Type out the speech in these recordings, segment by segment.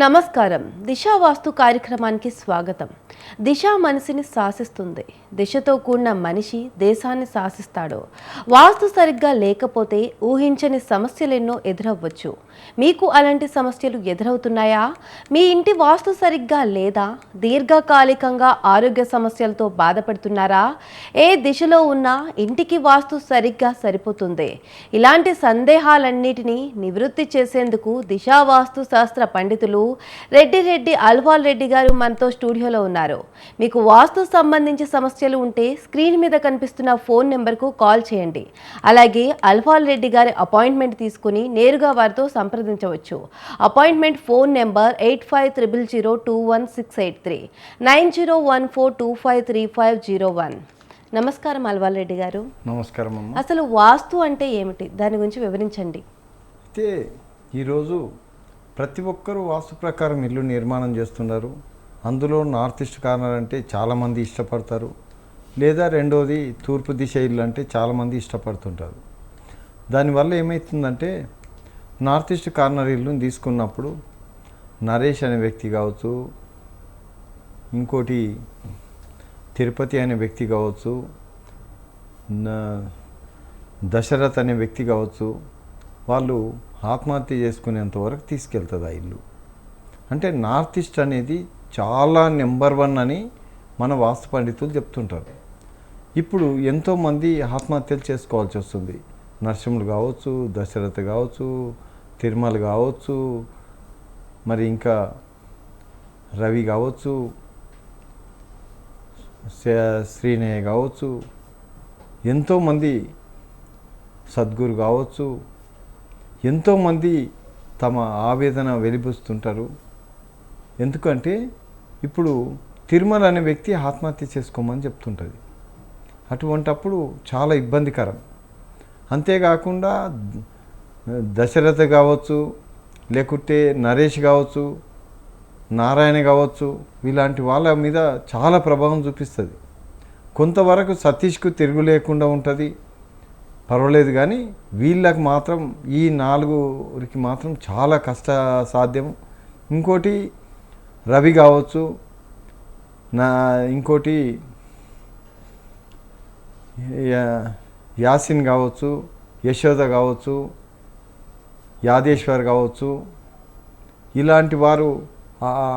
నమస్కారం. దిశ వాస్తు కార్యక్రమానికి స్వాగతం. దిశ మనిషిని శాసిస్తుంది. దిశతో కూడిన మనిషి దేశాన్ని శాసిస్తాడు. వాస్తు సరిగ్గా లేకపోతే ఊహించని సమస్యలెన్నో ఎదురవ్వచ్చు. మీకు అలాంటి సమస్యలు ఎదురవుతున్నాయా? మీ ఇంటి వాస్తు సరిగ్గా లేదా? దీర్ఘకాలికంగా ఆరోగ్య సమస్యలతో బాధపడుతున్నారా? ఏ దిశలో ఉన్నా ఇంటికి వాస్తు సరిగ్గా సరిపోతుంది. ఇలాంటి సందేహాలన్నిటినీ నివృత్తి చేసేందుకు దిశ వాస్తు శాస్త్ర పండితులు రెడ్డి అల్వాల్ రెడ్డి గారు మనతో స్టూడియోలో ఉన్నారు. మీకు వాస్తు సంబంధించి సమస్యలు ఉంటే స్క్రీన్ మీద కనిపిస్తున్న ఫోన్ నెంబర్కు కాల్ చేయండి. అలాగే అల్వాల్ రెడ్డి గారి అపాయింట్మెంట్ తీసుకుని నేరుగా వారితో సంప్రదించవచ్చు. Appointment phone number 8500021683 9014253501. నమస్కారం అల్వాల్ రెడ్డి గారు. నమస్కారం అమ్మ. అసలు వాస్తు అంటే ఏమిటి? దాని గురించి వివరించండి. అయితే ఈరోజు ప్రతి ఒక్కరూ వాస్తు ప్రకారం ఇల్లు నిర్మాణం చేస్తున్నారు. అందులో నార్త్ ఈస్ట్ కార్నర్ అంటే చాలామంది ఇష్టపడతారు, లేదా రెండోది తూర్పు దిశ ఇల్లు అంటే చాలామంది ఇష్టపడుతుంటారు. దానివల్ల ఏమవుతుందంటే నార్త్ ఈస్ట్ కార్నర్ ఇల్లుని తీసుకున్నప్పుడు నరేష్ అనే వ్యక్తి కావచ్చు, ఇంకోటి తిరుపతి అనే వ్యక్తి కావచ్చు, దశరథ్ అనే వ్యక్తి కావచ్చు, వాళ్ళు ఆత్మహత్య చేసుకునేంత వరకు తీసుకెళ్తుంది ఆ ఇల్లు. అంటే నార్త్ ఈస్ట్ అనేది చాలా నెంబర్ 1 అని మన వాస్తు పండితులు చెప్తుంటారు. ఇప్పుడు ఎంతోమంది ఆత్మహత్యలు చేసుకోవాల్సి వస్తుంది. నరసింహులు కావచ్చు, దశరథ కావచ్చు, తిరుమల కావచ్చు, మరి ఇంకా రవి కావచ్చు, శ్రీనయ్య కావచ్చు, ఎంతోమంది సద్గురు కావచ్చు, ఎంతోమంది తమ ఆవేదన వెలిబుస్తుంటారు. ఎందుకంటే ఇప్పుడు తిరుమల అనే వ్యక్తి ఆత్మహత్య చేసుకోమని చెప్తుంటుంది. అటువంటప్పుడు చాలా ఇబ్బందికరం. అంతేకాకుండా దశరథ కావచ్చు, లేకుంటే నరేష్ కావచ్చు, నారాయణ కావచ్చు, ఇలాంటి వాళ్ళ మీద చాలా ప్రభావం చూపిస్తుంది. కొంతవరకు సతీష్కు తిరుగు లేకుండా ఉంటుంది, పర్వాలేదు. కానీ వీళ్ళకి మాత్రం ఈ 4కి మాత్రం చాలా కష్ట సాధ్యం. ఇంకోటి రవి కావచ్చు, ఇంకోటి యాసిన్ కావచ్చు, యశోద కావచ్చు, యాదేశ్వర్ కావచ్చు, ఇలాంటి వారు,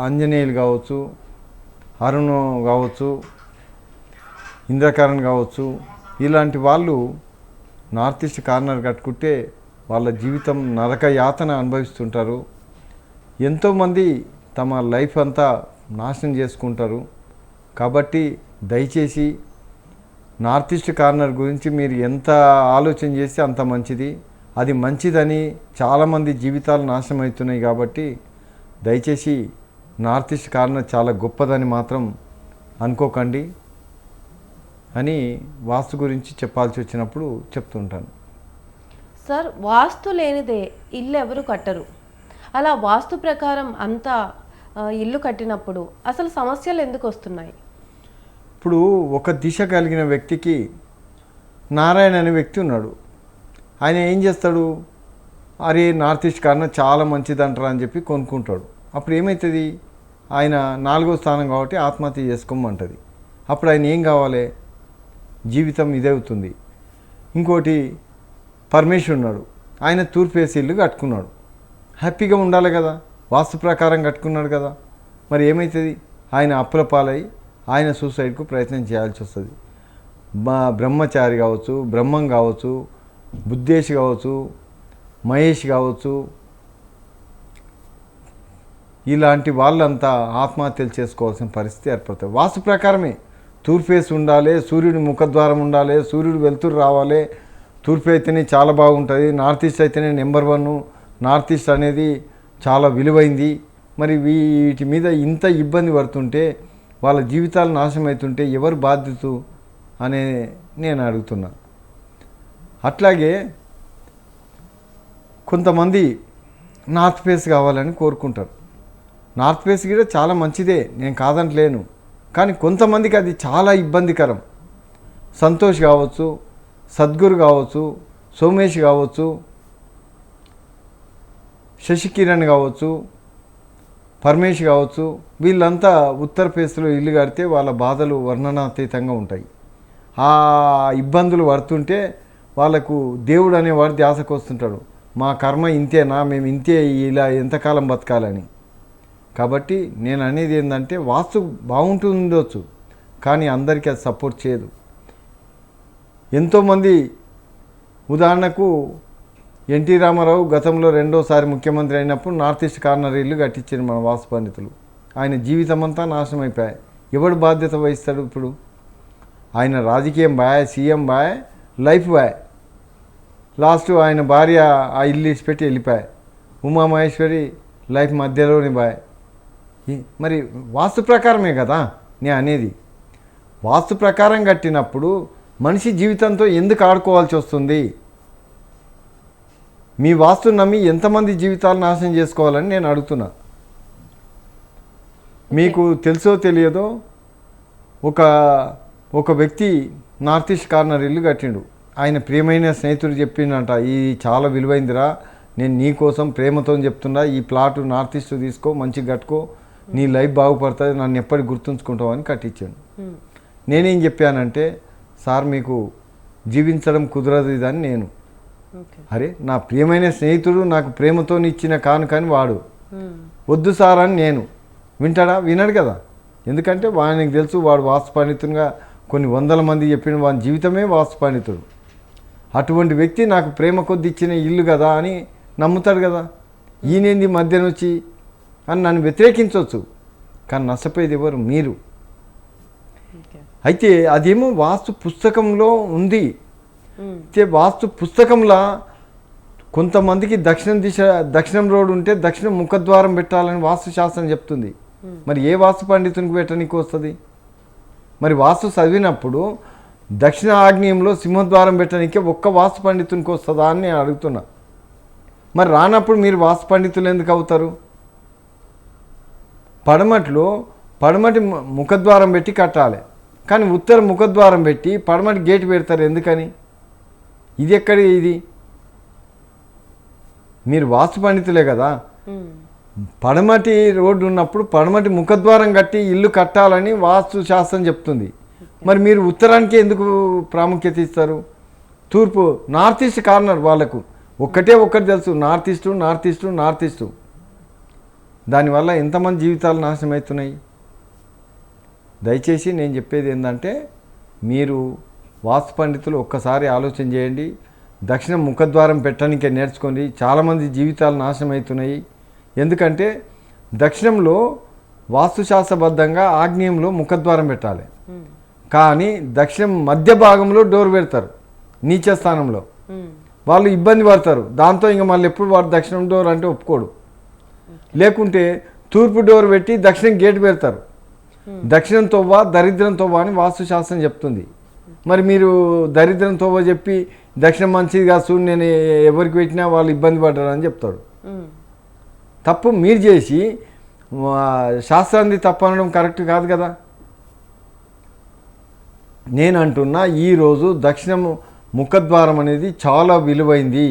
ఆంజనేయులు కావచ్చు, అరుణ్ కావచ్చు, ఇంద్రకరణ్ కావచ్చు, ఇలాంటి వాళ్ళు నార్త్ ఈస్ట్ కార్నర్ కట్టుకుంటే వాళ్ళ జీవితం నరక యాతన అనుభవిస్తుంటారు. ఎంతోమంది తమ లైఫ్ అంతా నాశనం చేసుకుంటారు. కాబట్టి దయచేసి నార్త్ ఈస్ట్ కార్నర్ గురించి మీరు ఎంత ఆలోచన చేస్తే అంత మంచిది. అది మంచిదని చాలామంది జీవితాలు నాశనం అవుతున్నాయి. కాబట్టి దయచేసి నార్త్ ఈస్ట్ కార్నర్ చాలా గొప్పదని మాత్రం అనుకోకండి అని వాస్తు గురించి చెప్పాల్సి వచ్చినప్పుడు చెప్తుంటాను. సార్, వాస్తు లేనిదే ఇల్లు ఎవరు కట్టరు. అలా వాస్తు ప్రకారం అంతా ఇల్లు కట్టినప్పుడు అసలు సమస్యలు ఎందుకు వస్తున్నాయి? ఇప్పుడు ఒక దిశ కలిగిన వ్యక్తికి నారాయణ అనే వ్యక్తి ఉన్నాడు. ఆయన ఏం చేస్తాడు? అరే నార్త్ ఈస్ట్ కార్నర్ చాలా మంచిదంటారా అని చెప్పి కొనుక్కుంటాడు. అప్పుడు ఏమవుతుంది? ఆయన 4వ స్థానం కాబట్టి ఆత్మహత్య చేసుకోమంటుంది. అప్పుడు ఆయన ఏం కావాలి? జీవితం ఇదే అవుతుంది. ఇంకోటి పరమేశ్వర్ ఉన్నాడు. ఆయన తూర్పు వేసి ఇల్లు కట్టుకున్నాడు. హ్యాపీగా ఉండాలి కదా, వాస్తు ప్రకారం కట్టుకున్నాడు కదా. మరి ఏమవుతుంది? ఆయన అప్పుల పాలై ఆయన సూసైడ్కు ప్రయత్నం చేయాల్సి వస్తుంది. బ్రహ్మచారి కావచ్చు, బ్రహ్మం కావచ్చు, బుద్ధేష్ కావచ్చు, మహేష్ కావచ్చు, ఇలాంటి వాళ్ళంతా ఆత్మహత్యలు చేసుకోవాల్సిన పరిస్థితి ఏర్పడుతుంది. వాస్తు ప్రకారమే తూర్పు వేసి ఉండాలి, సూర్యుడి ముఖద్వారం ఉండాలి, సూర్యుడు వెలుతురు రావాలి. తూర్పు అయితేనే చాలా బాగుంటుంది. నార్త్ ఈస్ట్ అయితేనే నెంబర్ 1. నార్త్ ఈస్ట్ అనేది చాలా విలువైంది. మరి వీటి మీద ఇంత ఇబ్బంది పడుతుంటే, వాళ్ళ జీవితాలు నాశనం అవుతుంటే ఎవరు బాధ్యత అనే నేను అడుగుతున్నా. అట్లాగే కొంతమంది నార్త్ ఫేస్ కావాలని కోరుకుంటారు. నార్త్ ఫేస్ కూడా చాలా మంచిదే, నేను కాదంటలేను. కానీ కొంతమందికి అది చాలా ఇబ్బందికరం. సంతోష్ కావచ్చు, సద్గురు కావచ్చు, సోమేష్ కావచ్చు, శశికిరణ్ కావచ్చు, పరమేష్ కావచ్చు, వీళ్ళంతా ఉత్తర ఫేస్లో ఇల్లు కడితే వాళ్ళ బాధలు వర్ణనాతీతంగా ఉంటాయి. ఆ ఇబ్బందులు పడుతుంటే వాళ్ళకు దేవుడు అనేవాడు ధ్యాసకు వస్తుంటాడు, మా కర్మ ఇంతేనా, మేము ఇంతే ఇలా ఎంతకాలం బతకాలని. కాబట్టి నేను అనేది ఏంటంటే వాస్తు బాగుంటుండొచ్చు, కానీ అందరికీ అది సపోర్ట్ చేయదు. ఎంతోమంది ఉదాహరణకు ఎన్టీ రామారావు గతంలో రెండోసారి ముఖ్యమంత్రి అయినప్పుడు నార్త్ ఈస్ట్ కార్నర్ ఇల్లు కట్టించారు మన వాస్తు పండితులు. ఆయన జీవితం అంతా నాశనం అయిపోయాయి. ఎవడు బాధ్యత వహిస్తాడు ఇప్పుడు? ఆయన రాజకీయం bye, CM bye, life bye. Last ఆయన భార్య ఆ ఇల్లు ఇచ్చిపెట్టి వెళ్ళిపోయాయి. ఉమామహేశ్వరి లైఫ్ మధ్యలోని బాయ్. మరి వాస్తు ప్రకారమే కదా నేను అనేది. వాస్తు ప్రకారం కట్టినప్పుడు మనిషి జీవితంతో ఎందుకు ఆడుకోవాల్సి వస్తుంది? మీ వాస్తుని నమ్మి ఎంతమంది జీవితాలు నాశనం చేసుకోవాలని నేను అడుగుతున్నా. మీకు తెలుసో తెలియదో ఒక వ్యక్తి నార్త్ ఈస్ట్ కార్నర్ ఇల్లు కట్టిండు. ఆయన ప్రియమైన స్నేహితుడు చెప్పిండంట, ఇది చాలా విలువైందిరా, నేను నీ కోసం ప్రేమతో చెప్తున్నా, ఈ ప్లాట్ నార్త్ ఈస్ట్ తీసుకో, మంచిగా కట్టుకో, నీ లైఫ్ బాగుపడుతుంది, నన్ను ఎప్పటికి గుర్తుంచుకుంటావు అని కట్టించాను. నేనేం చెప్పానంటే, సార్ మీకు జీవించడం కుదరదు ఇదని నేను. అరే నా ప్రియమైన స్నేహితుడు నాకు ప్రేమతో ఇచ్చిన కానుకని వాడు వద్దు సార్ అని నేను. వింటాడా? వినడు కదా. ఎందుకంటే వానికి తెలుసు వాడు వాస్తు పండితునిగా కొన్ని వందల మంది చెప్పిన వాని జీవితమే వాస్తు పండితుడు. అటువంటి వ్యక్తి నాకు ప్రేమ కొద్ది ఇచ్చిన ఇల్లు కదా అని నమ్ముతాడు కదా. ఈయనేంది మధ్యనొచ్చి అని నన్ను వ్యతిరేకించవచ్చు, కానీ నష్టపోయేది ఎవరు? మీరు. అయితే అదేమో వాస్తు పుస్తకంలో ఉంది. అయితే వాస్తు పుస్తకంలో కొంతమందికి దక్షిణం రోడ్ ఉంటే దక్షిణం ముఖద్వారం పెట్టాలని వాస్తు శాస్త్రం చెప్తుంది. మరి ఏ వాస్తు పండితునికి పెట్టడానికి వస్తుంది? మరి వాస్తు చదివినప్పుడు దక్షిణ ఆగ్నేయంలో సింహద్వారం పెట్టడానికి ఒక్క వాస్తు పండితునికి వస్తుందా అని నేను అడుగుతున్నా. మరి రానప్పుడు మీరు వాస్తు పండితులు ఎందుకు అవుతారు? పడమటి ముఖద్వారం పెట్టి కట్టాలి, కానీ ఉత్తర ముఖద్వారం పెట్టి పడమటి గేట్ పెడతారు ఎందుకని? ఇది ఎక్కడి ఇది? మీరు వాస్తు పండితులే కదా. పడమటి రోడ్డు ఉన్నప్పుడు పడమటి ముఖద్వారం కట్టి ఇల్లు కట్టాలని వాస్తు శాస్త్రం చెప్తుంది. మరి మీరు ఉత్తరానికి ఎందుకు ప్రాముఖ్యత ఇస్తారు? తూర్పు నార్త్ ఈస్ట్ కార్నర్ వాళ్ళకు ఒక్కటి తెలుసు, నార్త్ ఈస్ట్. దానివల్ల ఎంతమంది జీవితాలు నాశనం అవుతున్నాయి. దయచేసి నేను చెప్పేది ఏంటంటే, మీరు వాస్తు పండితులు ఒక్కసారి ఆలోచన చేయండి. దక్షిణ ముఖద్వారం పెట్టడానికే నేర్చుకోండి. చాలామంది జీవితాలు నాశనం అవుతున్నాయి. ఎందుకంటే దక్షిణంలో వాస్తుశాస్త్రబద్ధంగా ఆగ్నేయంలో ముఖద్వారం పెట్టాలి, కానీ దక్షిణం మధ్య భాగంలో డోర్ పెడతారు నీచ స్థానంలో. వాళ్ళు ఇబ్బంది పడతారు. దాంతో ఇంకా మళ్ళీ ఎప్పుడు వాడు దక్షిణం డోర్ అంటే ఒప్పుకోడు. లేకుంటే తూర్పు డోర్ పెట్టి దక్షిణం గేట్ పెడతారు. దక్షిణం తోవ దరిద్రం తోవ అని వాస్తుశాస్త్రం చెప్తుంది. మరి మీరు దరిద్రం తోవ చెప్పి దక్షిణం మంచిది కాదు చూడు, నేను ఎవరికి పెట్టినా వాళ్ళు ఇబ్బంది పడ్డారని చెప్తాడు. తప్పు మీరు చేసి శాస్త్రాన్ని తప్పు అనడం కరెక్ట్ కాదు కదా. నేను అంటున్నా, ఈరోజు దక్షిణం ముఖద్వారం అనేది చాలా విలువైంది.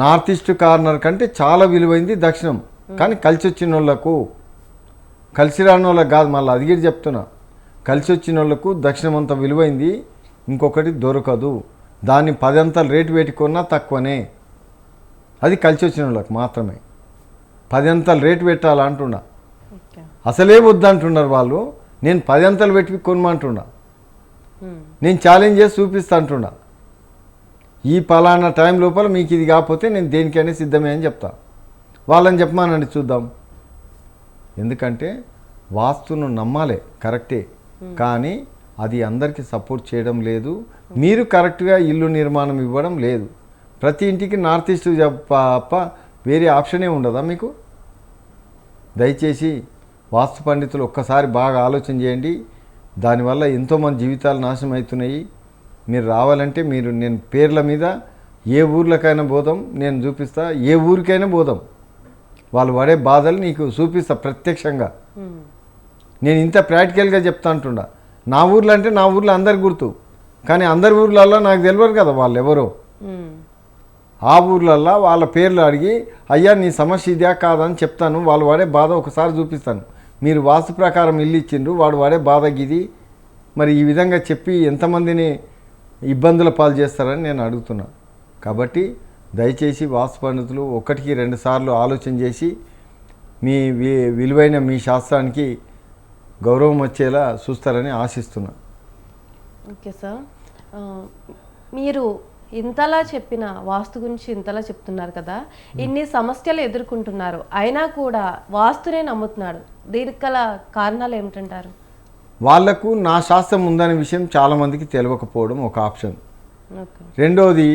నార్త్ ఈస్ట్ కార్నర్ కంటే చాలా విలువైంది దక్షిణం. కానీ కలిసి వచ్చిన వాళ్ళకు, కలిసి రాని వాళ్ళకి కాదు, మళ్ళీ అదిగిరి చెప్తున్నా, కలిసి వచ్చిన వాళ్ళకు దక్షిణం అంత విలువైంది, ఇంకొకటి దొరకదు. దాన్ని 10 అంతలు రేటు పెట్టుకున్నా తక్కువనే. అది కలిసి వచ్చిన వాళ్ళకి మాత్రమే 10 అంతలు రేటు పెట్టాలంటున్నా. అసలే వద్దంటున్నారు వాళ్ళు. నేను 10 అంతలు పెట్టి కొనమంటున్నా. నేను ఛాలెంజ్ చేసి చూపిస్తా అంటున్నా. ఈ పలానా టైం లోపల మీకు ఇది కాకపోతే నేను దేనికైనా సిద్ధమే అని చెప్తా. వాళ్ళని చెప్పమానండి చూద్దాం. ఎందుకంటే వాస్తును నమ్మాలి, కరెక్టే, కానీ అది అందరికీ సపోర్ట్ చేయడం లేదు. మీరు కరెక్ట్గా ఇల్లు నిర్మాణం ఇవ్వడం లేదు. ప్రతి ఇంటికి నార్త్ ఈస్ట్ తప్ప వేరే ఆప్షనే ఉండదా మీకు? దయచేసి వాస్తు పండితులు ఒక్కసారి బాగా ఆలోచన చేయండి. దానివల్ల ఎంతోమంది జీవితాలు నాశనం అవుతున్నాయి. మీరు రావాలంటే నేను పేర్ల మీద ఏ ఊర్లకైనా పోదాం, నేను చూపిస్తా. ఏ ఊరికైనా పోదాం, వాళ్ళు పడే బాధలు నీకు చూపిస్తా ప్రత్యక్షంగా. నేను ఇంత ప్రాక్టికల్గా చెప్తా అంటుండా. నా ఊర్లో అంటే నా ఊర్లో అందరికి గుర్తు, కానీ అందరి ఊర్లలో నాకు తెలియదు కదా వాళ్ళు ఎవరో. ఆ ఊర్లల్లో వాళ్ళ పేర్లు అడిగి అయ్యా నీ సమస్య ఇదే కాదని చెప్తాను, వాళ్ళు వాడే బాధ ఒకసారి చూపిస్తాను. మీరు వాస్తు ప్రకారం ఇల్లు ఇచ్చిండ్రు, వాడు వాడే బాధ గిది, మరి ఈ విధంగా చెప్పి ఎంతమందిని ఇబ్బందుల పాలు చేస్తారని నేను అడుగుతున్నా. కాబట్టి దయచేసి వాస్తు పండితులు ఒకటికి 2 సార్లు ఆలోచన చేసి మీ విలువైన మీ శాస్త్రానికి గౌరవం వచ్చేలా చూస్తారని ఆశిస్తున్నా. ఓకే సార్, మీరు ఇంతలా చెప్పిన వాస్తు గురించి ఇంతలా చెప్తున్నారు కదా, ఇన్ని సమస్యలు ఎదుర్కొంటున్నారు అయినా కూడా వాస్తునే నమ్ముతున్నాడు, దీనికి గల కారణాలు ఏమిటంటారు? వాళ్లకు నా శాస్త్రం ఉందనే విషయం చాలామందికి తెలియకపోవడం ఒక ఆప్షన్. రెండోది,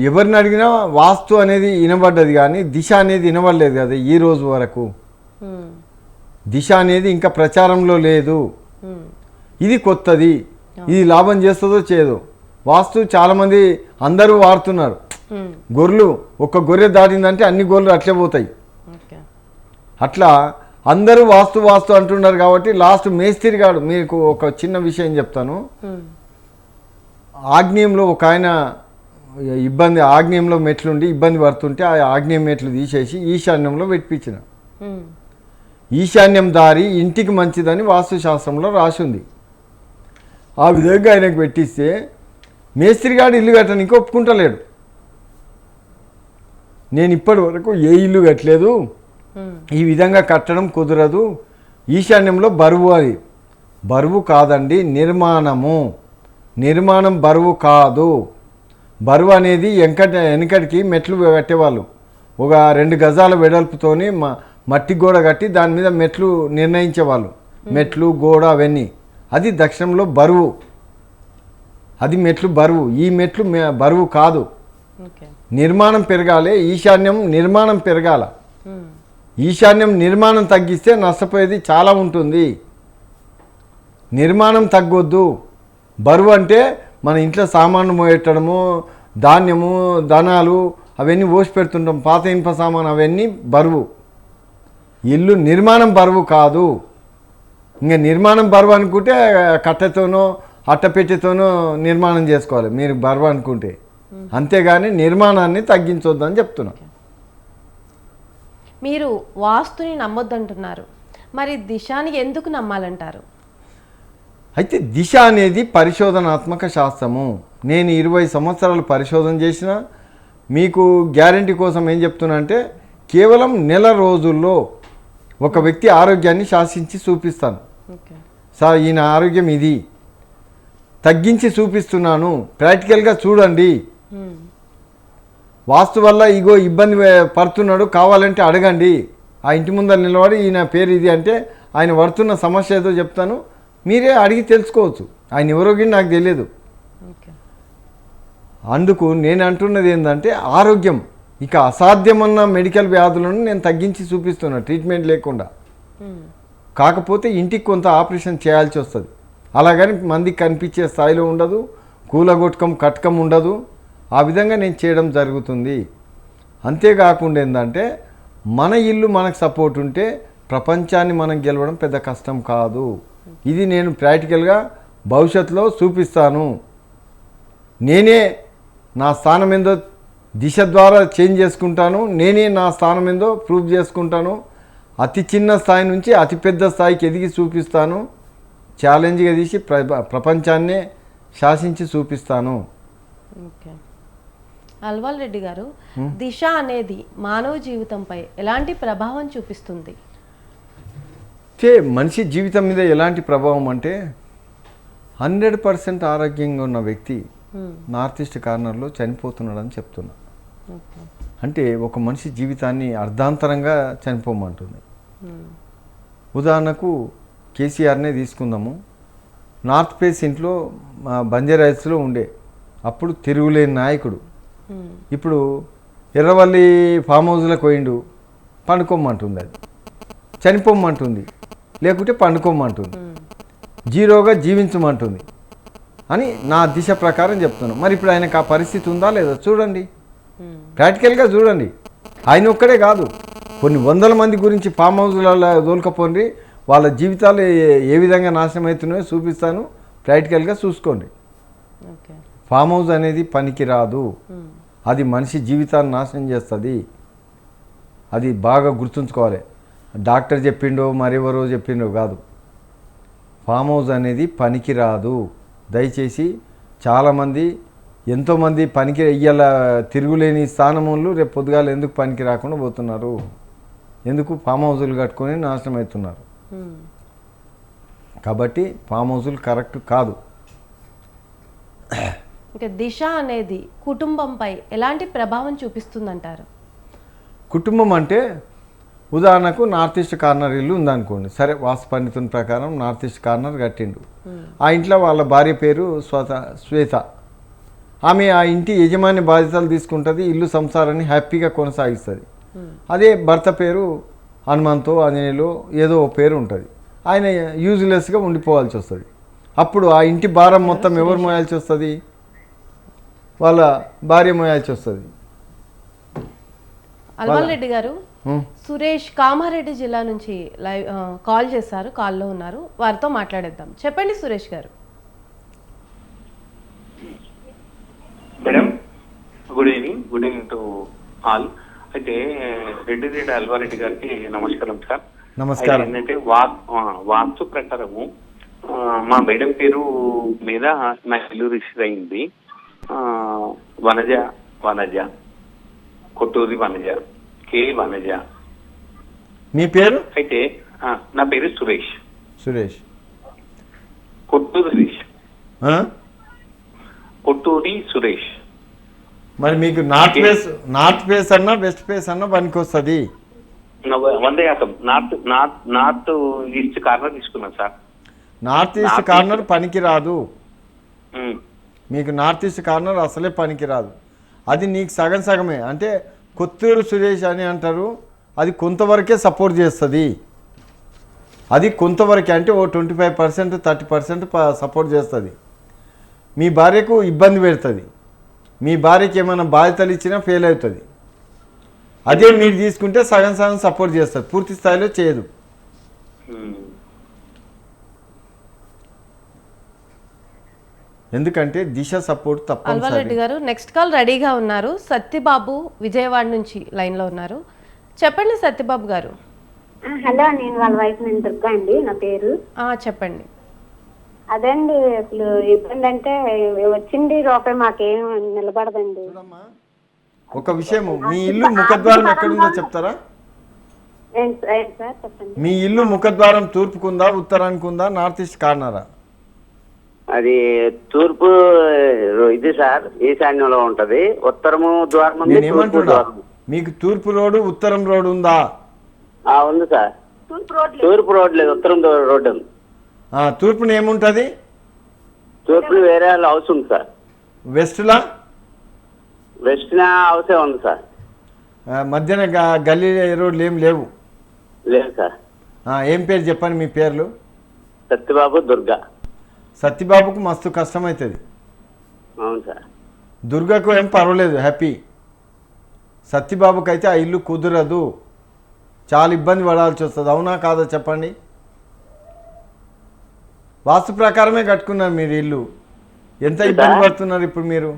ఎవరిని అడిగినా వాస్తు అనేది వినబడ్డది కానీ దిశ అనేది వినబడలేదు కదా ఈ రోజు వరకు. దిశ అనేది ఇంకా ప్రచారంలో లేదు. ఇది కొత్తది, ఇది లాభం చేస్తుందో చేయదో. వాస్తు చాలామంది అందరూ వాడుతున్నారు. గొర్రెలు ఒక్క గొర్రె దాటిందంటే అన్ని గొర్రెలు అట్లే పోతాయి. అట్లా అందరూ వాస్తు వాస్తు అంటున్నారు కాబట్టి లాస్ట్ మేస్త్రి గాడు. మీకు ఒక చిన్న విషయం చెప్తాను. ఆగ్నేయంలో ఒక ఆయన ఆగ్నేయంలో మెట్లుండి ఇబ్బంది పడుతుంటే ఆ ఆగ్నేయం మెట్లు తీసేసి ఈశాన్యంలో పెట్టించిన. ఈశాన్యం దారి ఇంటికి మంచిదని వాస్తుశాస్త్రంలో రాసింది. ఆ విధంగా ఆయనకు పెట్టిస్తే మేస్త్రిగాడు ఇల్లు కట్టడానికి ఒప్పుకుంటలేడు. నేను ఇప్పటి వరకు ఏ ఇల్లు కట్టలేదు, ఈ విధంగా కట్టడం కుదరదు, ఈశాన్యంలో బరువు, అది బరువు కాదండి, నిర్మాణం బరువు కాదు. బరువు అనేది వెనకటికి మెట్లు కట్టేవాళ్ళు. ఒక 2 గజాల వెడల్పుతోని మట్టి గోడ కట్టి దాని మీద మెట్లు నిర్ణయించేవాళ్ళు. మెట్లు గోడ అవన్నీ, అది దక్షిణంలో బరువు, అది మెట్లు బరువు. ఈ మెట్లు బరువు కాదు. నిర్మాణం పెరగాలి, ఈశాన్యం నిర్మాణం పెరగాల. ఈశాన్యం నిర్మాణం తగ్గిస్తే నష్టపోయేది చాలా ఉంటుంది. నిర్మాణం తగ్గొద్దు. బరువు అంటే మన ఇంట్లో సామాన్లు మోయటము, ధాన్యము ధనాలు అవన్నీ పోసి పెడుతుంటాం, పాత ఇనుప సామాను అవన్నీ బరువు. ఇల్లు నిర్మాణం బరువు కాదు. ఇంకా నిర్మాణం బరువు అనుకుంటే కట్టెతోనో అట్టపెట్టెతోనో నిర్మాణం చేసుకోవాలి మీరు బరువు అనుకుంటే, అంతేగాని నిర్మాణాన్ని తగ్గించొద్దని చెప్తున్నా. మీరు వాస్తుని నమ్మొద్దంటున్నారు, మరి దిశాని ఎందుకు నమ్మాలంటారు? అయితే దిశ అనేది పరిశోధనాత్మక శాస్త్రము. నేను 20 సంవత్సరాలు పరిశోధన చేసిన. మీకు గ్యారంటీ కోసం ఏం చెప్తున్నా అంటే, కేవలం నెల రోజుల్లో ఒక వ్యక్తి ఆరోగ్యాన్ని శాసించి చూపిస్తాను. సార్ ఈయన ఆరోగ్యం ఇది, తగ్గించి చూపిస్తున్నాను, ప్రాక్టికల్గా చూడండి. వాస్తు వల్ల ఇగో ఇబ్బంది పడుతున్నాడు, కావాలంటే అడగండి. ఆ ఇంటి ముందర నిలబడి ఈయన పేరు ఇది అంటే ఆయన పడుతున్న సమస్య ఏదో చెప్తాను, మీరే అడిగి తెలుసుకోవచ్చు. ఆయన ఎవరో కానీ నాకు తెలియదు. అందుకు నేను అంటున్నది ఏంటంటే, ఆరోగ్యం ఇక అసాధ్యమన్న మెడికల్ వ్యాధులను నేను తగ్గించి చూపిస్తున్నా ట్రీట్మెంట్ లేకుండా. కాకపోతే ఇంటికి కొంత ఆపరేషన్ చేయాల్సి వస్తుంది. అలాగని మందికి కనిపించే స్థాయిలో ఉండదు, కూలగొట్టకం కటకం ఉండదు. ఆ విధంగా నేను చేయడం జరుగుతుంది. అంతేకాకుండా ఏంటంటే, మన ఇల్లు మనకు సపోర్ట్ ఉంటే ప్రపంచాన్ని మనం గెలవడం పెద్ద కష్టం కాదు. ఇది నేను ప్రాక్టికల్గా భవిష్యత్తులో చూపిస్తాను. నేనే నా స్థానం ఏందో దిశ ద్వారా చేంజ్ చేసుకుంటాను, నేనే నా స్థానం ఏందో ప్రూవ్ చేసుకుంటాను. అతి చిన్న స్థాయి నుంచి అతి పెద్ద స్థాయికి ఎదిగి చూపిస్తాను. ఛాలెంజ్గా తీసి ప్రపంచాన్నే శాసించి చూపిస్తాను. ఓకే, అల్వాల్ రెడ్డి గారు, దిశ అనేది మానవ జీవితంపై ఎలాంటి ప్రభావం చూపిస్తుంది? మనిషి జీవితం మీద ఎలాంటి ప్రభావం అంటే, 100% ఆరోగ్యంగా ఉన్న వ్యక్తి నార్త్ ఈస్ట్ కార్నర్లో చనిపోతున్నాడని చెప్తున్నా. అంటే ఒక మనిషి జీవితాన్ని అర్ధాంతరంగా చనిపోమంటుంది. ఉదాహరణకు కేసీఆర్నే తీసుకుందాము. నార్త్ ఫేస్ ఇంట్లో బంజారాహిల్స్లో ఉండే, అప్పుడు తిరుగులేని నాయకుడు. ఇప్పుడు ఎర్రవల్లి ఫామ్ హౌస్లకు పోయిండు, పండుకోమంటుంది, అది చనిపోమంటుంది, లేకుంటే పండుకోమంటుంది, జీరోగా జీవించమంటుంది అని నా దిశ ప్రకారం చెప్తున్నాను. మరి ఇప్పుడు ఆయనకు ఆ పరిస్థితి ఉందా లేదా చూడండి, ప్రాక్టికల్గా చూడండి. ఆయన ఒక్కడే కాదు, కొన్ని వందల మంది గురించి ఫామ్ హౌస్లలో దోలుకపోండి, వాళ్ళ జీవితాలు ఏ విధంగా నాశనం అవుతున్నాయో చూపిస్తాను, ప్రాక్టికల్గా చూసుకోండి. ఫామ్ హౌస్ అనేది పనికి రాదు. అది మనిషి జీవితాన్ని నాశనం చేస్తుంది. అది బాగా గుర్తుంచుకోవాలి. డాక్టర్ చెప్పిండో మరెవరో చెప్పిండో కాదు. ఫామ్ హౌస్ అనేది పనికి రాదు. దయచేసి చాలామంది ఎంతోమంది పనికి ఇయ్యాల తిరుగులేని స్థానములు రేపు పొద్దుగాలు ఎందుకు పనికి రాకుండా పోతున్నారు, ఎందుకు ఫామ్ హౌజులు కట్టుకొని నాశనం అవుతున్నారు. కాబట్టి ఫామ్ హౌజులు కరెక్ట్ కాదు. ఇంకా దిశ అనేది కుటుంబంపై ఎలాంటి ప్రభావం చూపిస్తుందంటారు? కుటుంబం అంటే ఉదాహరణకు నార్త్ ఈస్ట్ కార్నర్ ఇల్లు ఉందనుకోండి. సరే, వాస్తు పండితుని ప్రకారం నార్త్ ఈస్ట్ కార్నర్ కట్టిండు. ఆ ఇంట్లో వాళ్ళ భార్య పేరు శ్వేత. ఆమె ఆ ఇంటి యజమాని బాధ్యతలు తీసుకుంటుంది, ఇల్లు సంసారాన్ని హ్యాపీగా కొనసాగిస్తుంది. అదే భర్త పేరు హనుమంతో ఆంజనేయులో ఏదో ఓ పేరు ఉంటుంది. ఆయన యూజ్లెస్గా ఉండిపోవాల్సి వస్తుంది. అప్పుడు ఆ ఇంటి భారం మొత్తం ఎవరు మోయాల్సి వస్తుంది? వాళ్ళ భార్య మోయాల్సి వస్తుంది. అల్వాల్ రెడ్డి గారు, సురేష్ కామారెడ్డి జిల్లా నుంచి లైవ్ కాల్ చేశారు, కాల్లో ఉన్నారు, వారితో మాట్లాడేద్దాం. చెప్పండి సురేష్ గారు. Madam, good evening to all. అయితే రెడ్డి అల్వారెడ్డి గారికి నమస్కారం సార్. నమస్కారం. ఏంటంటే వాస్తు ప్రకారము మా మేడం పేరు మీద నా ఇల్లు రిజిస్టర్ అయింది. వనజ కొట్టూరి వనజ, కే వనజ. మీ పేరు? అయితే నా పేరు సురేష్ కొట్టూరి సురేష్. మరి మీకు నార్త్ ఫేస్ అన్నా వెస్ట్ ఫేస్ అన్నా పనికి వస్తుంది. 100% నార్త్ ఈస్ట్ కార్నర్ తీసుకున్నాను సార్. నార్త్ ఈస్ట్ కార్నర్ పనికి రాదు. మీకు నార్త్ ఈస్ట్ కార్నర్ అసలే పనికి రాదు. అది నీకు సగం సగమే. అంటే కొత్తూరు సురేష్ అని అంటారు, అది కొంతవరకే సపోర్ట్ చేస్తుంది. అది కొంతవరకే, అంటే ఓ 25% 30% సపోర్ట్ చేస్తుంది. మీ భార్యకు ఇబ్బంది పెడుతుంది. మీ భార్యకి ఏమైనా బాధ్యతలు ఇచ్చినా ఫెయిల్ అవుతుంది. అదే మీరు తీసుకుంటే సగం సగం సపోర్ట్ చేస్తుంది, పూర్తి స్థాయిలో చేయదు. ఎందుకంటే దిశ సపోర్ట్ అల్వాల్ రెడ్డి తప్పనిసరి. గారు, నెక్స్ట్ కాల్ రెడీగా ఉన్నారు. సత్యబాబు విజయవాడ నుంచి లైన్లో ఉన్నారు. చెప్పండి సత్యబాబు గారు. హలో, నేను వాళ్ళ వైఫ్ నేను దుర్గా అండి నా పేరు. చెప్పండి. అదండి, అసలు ఇబ్బంది అంటే వచ్చింది రూపాయి మాకేం నిలబడదండి. ఒక విషయం, మీ ఇల్లు ముఖద్వారం ఎక్కడుందో చెప్తారా? సార్ చెప్పండి. మీ ఇల్లు ముఖద్వారం తూర్పుకుందా, ఉత్తరానికి ఉందా, నార్త్ ఈస్ట్ కార్నరా? అది తూర్పు ఇది సార్, ఈశాన్యంలో ఉంటది. ఉత్తరము ద్వారం ఉంది, నేను తూర్పు ఏమంటున్నా, ద్వారం. మీకు తూర్పు రోడ్డు ఉత్తరం రోడ్డు ఉందా? ఉంది సార్. తూర్పు రోడ్ లేదు, ఉత్తరం రోడ్డు ఉంది. తూర్పున ఏముంటుంది? తూర్పు వేరే హౌస్ ఉంది సార్. వెస్ట్లా? వెస్ట్ హౌసే ఉంది సార్. మధ్యన గల్లీ రోడ్లు ఏం లేవు? లేదు సార్. ఏం పేరు చెప్పండి మీ పేర్లు? సత్యబాబు, దుర్గా. సత్యబాబుకు మస్తు కష్టమవుతుంది. అవును సార్. దుర్గకు ఏం పర్వాలేదు, హ్యాపీ. సత్యబాబుకి అయితే ఆ ఇల్లు కుదరదు, చాలా ఇబ్బంది పడాల్సి వస్తుంది. అవునా కాదా చెప్పండి? వాస్తు ప్రకారమే కట్టుకున్నారు మీరు ఇల్లు, ఎంత ఇబ్బంది పడుతున్నారు ఇప్పుడు మీరు?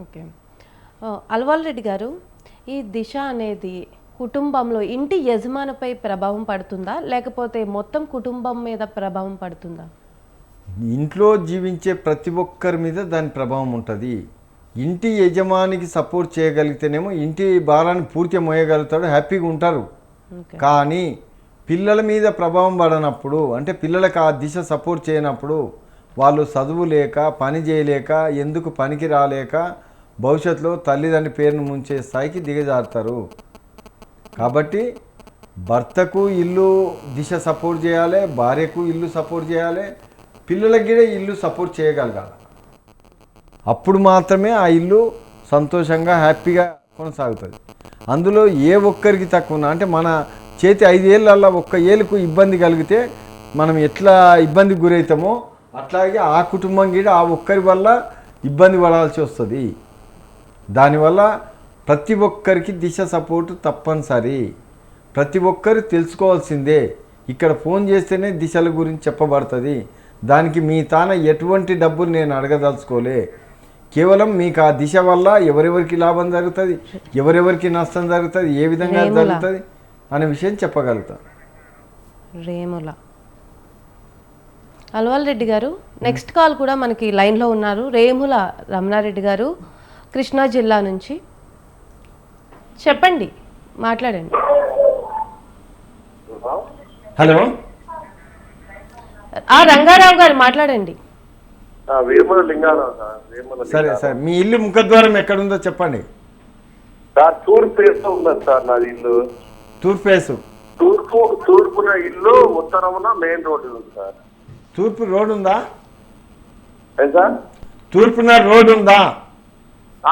ఓకే, అల్వాల్ రెడ్డి గారు, ఈ దిశ అనేది కుటుంబంలో ఇంటి యజమానిపై ప్రభావం పడుతుందా, లేకపోతే మొత్తం కుటుంబం మీద ప్రభావం పడుతుందా? ఇంట్లో జీవించే ప్రతి ఒక్కరి మీద దాని ప్రభావం ఉంటుంది. ఇంటి యజమానికి సపోర్ట్ చేయగలిగితేనేమో ఇంటి భారాన్ని పూర్తిగా మోయగలుగుతాడు, హ్యాపీగా ఉంటారు. కానీ పిల్లల మీద ప్రభావం పడనప్పుడు, అంటే పిల్లలకు ఆ దిశ సపోర్ట్ చేయనప్పుడు, వాళ్ళు చదువు లేక, పని చేయలేక, ఎందుకు పనికి రాలేక భవిష్యత్తులో తల్లిదండ్రి పేరును ముంచే స్థాయికి దిగజారుతారు. కాబట్టి భర్తకు ఇల్లు దిశ సపోర్ట్ చేయాలి, భార్యకు ఇల్లు సపోర్ట్ చేయాలి, పిల్లలకి కూడా ఇల్లు సపోర్ట్ చేయగలగాలి. అప్పుడు మాత్రమే ఆ ఇల్లు సంతోషంగా హ్యాపీగా కొనసాగుతుంది. అందులో ఏ ఒక్కరికి తక్కువ ఉన్నా, అంటే మన చేతి 5 ఏళ్ళల్లో ఒక్క ఏళ్ళకు ఇబ్బంది కలిగితే మనం ఎట్లా ఇబ్బందికి గురవుతామో అట్లాగే ఆ కుటుంబం కూడా ఆ ఒక్కరి వల్ల ఇబ్బంది పడాల్సి వస్తుంది. దానివల్ల ప్రతి ఒక్కరికి దిశ సపోర్టు తప్పనిసరి. ప్రతి ఒక్కరు తెలుసుకోవాల్సిందే. ఇక్కడ ఫోన్ చేస్తేనే దిశల గురించి చెప్పబడుతుంది. దానికి మీ తాన ఎటువంటి డబ్బులు నేను అడగదలుచుకోలే. కేవలం మీకు ఆ దిశ వల్ల ఎవరెవరికి లాభం జరుగుతుంది, ఎవరెవరికి నష్టం జరుగుతుంది, ఏ విధంగా జరుగుతుంది అనే విషయం చెప్పగలుగుతా. రేముల అల్వాల్ రెడ్డి గారు నెక్స్ట్ కాల్ కూడా మనకి లైన్లో ఉన్నారు. రేముల రమణారెడ్డి గారు కృష్ణా జిల్లా నుంచి. చెప్పండి, మాట్లాడండి. హలో, రంగారావు గారు మాట్లాడండి. వేముల లింగారావు సార్. వేముల సరే సార్, మీ ఇల్లు ముఖద్వారం ఎక్కడుందో చెప్పండి. సార్ తూర్పు ఫేస్ ఉన్నది సార్ నాది ఇల్లు. తూర్పు ఫేసు. తూర్పున ఇల్లు, ఉత్తరమున మెయిన్ రోడ్డు ఉంది సార్. తూర్పు రోడ్ ఉందా? ఏం సార్? తూర్పున రోడ్ ఉందా?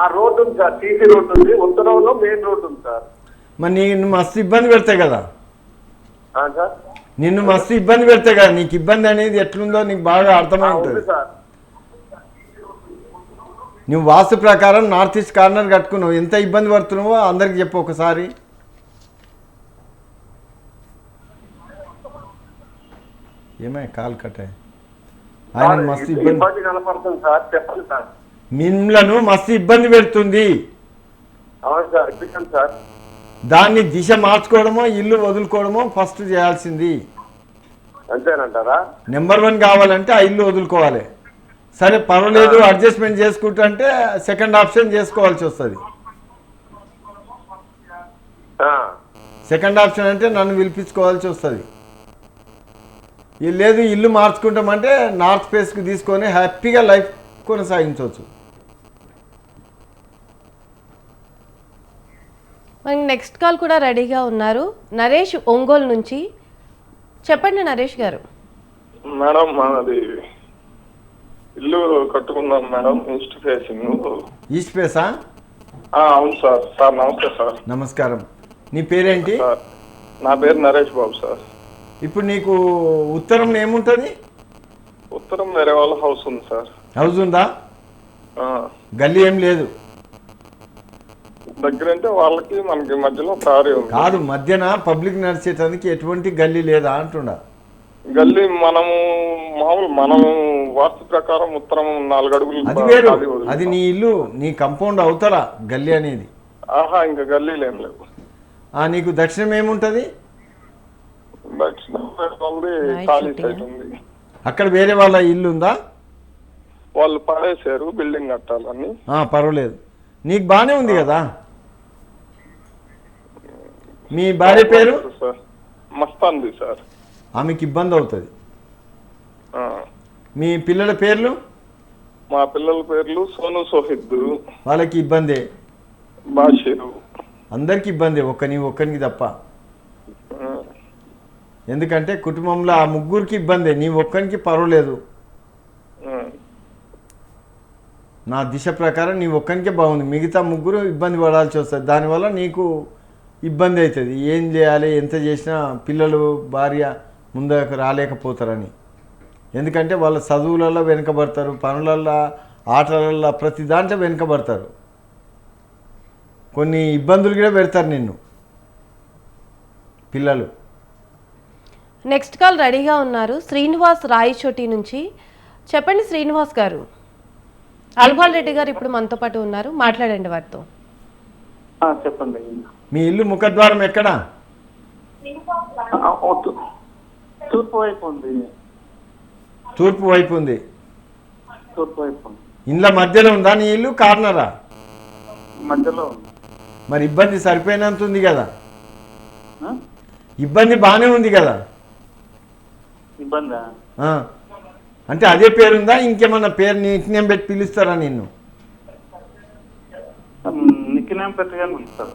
ఆ రోడ్డు ఉంది సార్, టీసీ రోడ్డు ఉంది. ఉత్తరంలో మెయిన్ రోడ్డు ఉంది సార్. మరి నిన్ను మస్తు ఇబ్బంది పెడతాయి కదా. సార్ నిన్ను మస్తు ఇబ్బంది పెడతాయి కదా. నీకు ఇబ్బంది అనేది ఎట్లుందో నీకు బాగా అర్థమై ఉంటుంది. సార్ నువ్వు వాస్తు ప్రకారం నార్త్ ఈస్ట్ కార్నర్ కట్టుకున్నావు. ఎంత ఇబ్బంది పడుతున్నావో అందరికి చెప్పు ఒకసారి. ఏమై కాల్ కట్టాయి. ఆయన మస్తు ఇబ్బంది కనపడుతుంది సార్. చెప్పండి సార్. మిమ్మలను మస్తు ఇబ్బంది పెడుతుంది. అవును సార్, ఇప్పించండి సార్. దాన్ని దిశ మార్చుకోవడమో ఇల్లు వదులుకోవడమో ఫస్ట్ చేయాల్సింది. అంతేనంటారా? నెంబర్ 1 కావాలంటే ఆ ఇల్లు వదులుకోవాలి. సరే పర్వాలేదు అడ్జస్ట్మెంట్ చేసుకుంటా అంటే సెకండ్ ఆప్షన్ చేసుకోవాల్సి వస్తుంది. సెకండ్ ఆప్షన్ అంటే నన్ను పిలిపించుకోవాల్సి వస్తుంది. లేదు ఇల్లు మార్చుకుంటామంటే నార్త్ ఫేస్కి తీసుకొని హ్యాపీగా లైఫ్ కొనసాగించవచ్చు. మనకి నెక్స్ట్ కాల్ కూడా రెడీగా ఉన్నారు. నరేష్ ఒంగోలు నుంచి. చెప్పండి నరేష్ గారు. మేడం మనది ఇల్లు కట్టుకున్నాం మేడం, ఈస్ట్ ఫేసింగ్. ఈస్ట్ ఫేసా? అవును సార్. సార్ నమస్తే సార్. నమస్కారం. నీ పేరేంటి? సార్ నా పేరు నరేష్ బాబు సార్. ఇప్పుడు నీకు ఉత్తరం ఏముంటుంది? ఉత్తరం వేరే వాళ్ళ హౌస్ ఉంది సార్. హౌస్ ఉందా? గల్లీ ఏం లేదు దగ్గర అంటే వాళ్ళకి మనకి మధ్యలో దారి ఉంది. కాదు, మధ్యన పబ్లిక్ నడిచేటానికి ఎటువంటి గల్లీ లేదా అంటుండా. గల్లీ మనము మనము వాస్తు ప్రకారం ఉత్తరం 4 అడుగులు. అది వేరు, అది నీ ఇల్లు, నీ కంపౌండ్ అవుతారా గల్లీ అనేది. ఇంకా గల్లీలు ఏం లేవు. నీకు దక్షిణం ఏముంటది? దక్షిణం ఉంది, ఖాళీ సైట్ ఉంది. అక్కడ వేరే వాళ్ళ ఇల్లు ఉందా? వాళ్ళు పడేసారు, బిల్డింగ్ కట్టాలని. పర్వాలేదు, నీకు బానే ఉంది కదా. మీ భార్య పేరు? సార్ మస్తాంది సార్. ఆమెకి ఇబ్బంది అవుతుంది. మీ పిల్లల పేర్లు? మా పిల్లల పేర్లు సోను, సోహిద్. వాళ్ళకి ఇబ్బందే. బాషీరు. అందరికి ఇబ్బంది, నీవు ఒక్కరికి తప్ప. ఎందుకంటే కుటుంబంలో ఆ ముగ్గురికి ఇబ్బంది, నీ ఒక్కరికి పర్వాలేదు. నా దిశ ప్రకారం నీ ఒక్కరికే బాగుంది, మిగతా ముగ్గురు ఇబ్బంది పడాల్సి వస్తుంది. దానివల్ల నీకు ఇబ్బంది అవుతుంది. ఏం చేయాలి, ఎంత చేసినా పిల్లలు భార్య ముందుకు రాలేకపోతారని. ఎందుకంటే వాళ్ళ చదువులలో వెనుకబడతారు, పనులల్లో, ఆటలల్లో, ప్రతి దాంట్లో వెనుకబడతారు. కొన్ని ఇబ్బందులు కూడా పెడతారు నిన్ను పిల్లలు. నెక్స్ట్ కాల్ రెడీగా ఉన్నారు. శ్రీనివాస్ రాయచోటి నుంచి. చెప్పండి శ్రీనివాస్ గారు. అల్వాల్ రెడ్డి గారు ఇప్పుడు మనతో పాటు ఉన్నారు, మాట్లాడండి వారితో. చెప్పండి. మీ ఇల్లు ముఖద్వారం ఎక్కడ? తూర్పు వైపు ఉంది. తూర్పు వైపు ఉంది. తూర్పు వైపు ఉంది. ఇండ్ల మధ్యలో ఉందా నీ ఇల్లు, కార్నరా? మధ్యలో. మరి ఇబ్బంది సరిపోయినంత ఉంది కదా. ఇబ్బంది బాగానే ఉంది కదా. ఇబ్బందా? అంటే అదే పేరుందా, ఇంకేమన్నా పేరు నిక్నేమ్ పెట్టి పిలుస్తారా నిన్ను? నిక్నేమ్ పెట్టగానే ఉంటారు.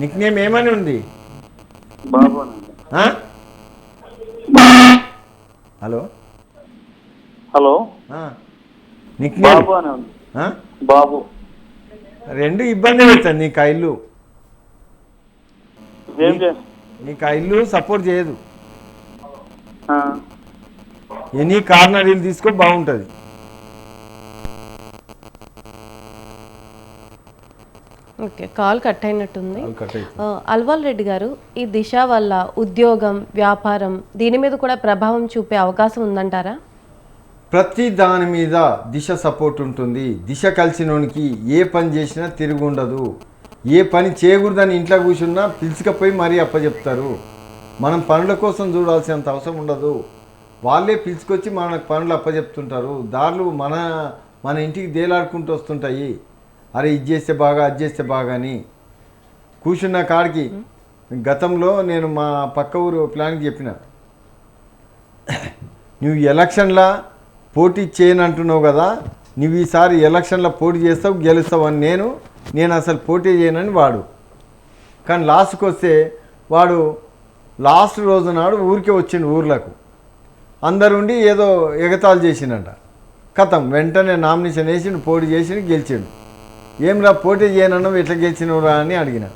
నిక్నేమ్ ఏమని ఉంది? బాబు అని. Hello hello. నిక్నేమ్ బాబు అని ఉంది. బాబు. రెండు ఇబ్బంది పెడతాను నీకు ఆ ఇల్లు. నీకు ఆ ఇల్లు సపోర్ట్ చేయదు. ఎనీ కార్నర్ ఇల్లు తీసుకో, బాగుంటుంది. ఓకే, కాల్ కట్ అయినట్టుంది. కాల్ కట్ అయిపోయింది. అల్వాల్ రెడ్డి గారు, ఈ దిశ వల్ల ఉద్యోగం, వ్యాపారం దీని మీద కూడా ప్రభావం చూపే అవకాశం ఉందంటారా? ప్రతి దాని మీద దిశ సపోర్ట్ ఉంటుంది. దిశ కలిసినోనికి ఏ పని చేసినా తిరుగుండదు. ఏ పని చేయకూడదని ఇంట్లో కూర్చున్నా పిలుచుకపోయి మరీ అప్పచెప్తారు. మనం పనుల కోసం చూడాల్సినంత అవసరం ఉండదు. వాళ్ళే పిలుచుకొచ్చి మనకు పనులు అప్పచెప్తుంటారు. దారులు మన ఇంటికి దేలాడుకుంటూ వస్తుంటాయి. అరే ఇది చేస్తే బాగా, అది చేస్తే బాగా అని కూర్చున్న కాడికి. గతంలో నేను మా పక్క ఊరు ప్లాన్కి చెప్పిన, నువ్వు ఎలక్షన్లా పోటీ చేయను అంటున్నావు కదా, నువ్వు ఈసారి ఎలక్షన్లో పోటీ చేస్తావు, గెలుస్తావు అని నేను అసలు పోటీ చేయనని వాడు. కానీ లాస్ట్కి వస్తే వాడు లాస్ట్ రోజు నాడు ఊరికే వచ్చిండు. ఊర్లకు అందరుండి ఏదో ఎగతాళి చేసిండంట. కథం వెంటనే నామినేషన్ వేసిండు, పోటీ చేసిండు, గెలిచిండు. ఏంరా పోటీ చేయనన్నావు, ఎట్లా గెలిచినవురా అని అడిగిన.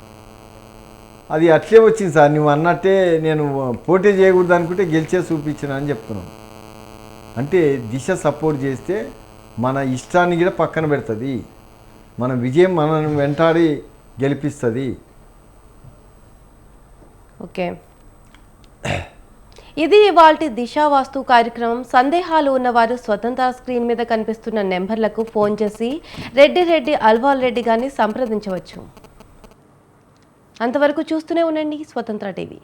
అది అట్లే వచ్చింది సార్, నువ్వు అన్నట్టే నేను పోటీ చేయకూడదు అనుకుంటే గెలిచే చూపించిన అని చెప్తున్నాను. అంటే దిశ సపోర్ట్ చేస్తే మన ఇష్టాన్ని కూడా పక్కన పెడుతుంది. మన విజయం మనల్ని వెంటాడి గెలిపిస్తుంది. ఓకే, ఇది ఇవాల్టి దిశా వాస్తు కార్యక్రమం. సందేహాలు ఉన్నవారు స్వతంత్ర స్క్రీన్ మీద కనిపిస్తున్న నెంబర్లకు ఫోన్ చేసి రెడ్డి అల్వాల్ రెడ్డి గారిని సంప్రదించవచ్చు. అంతవరకు చూస్తూనే ఉండండి స్వతంత్ర టీవీ.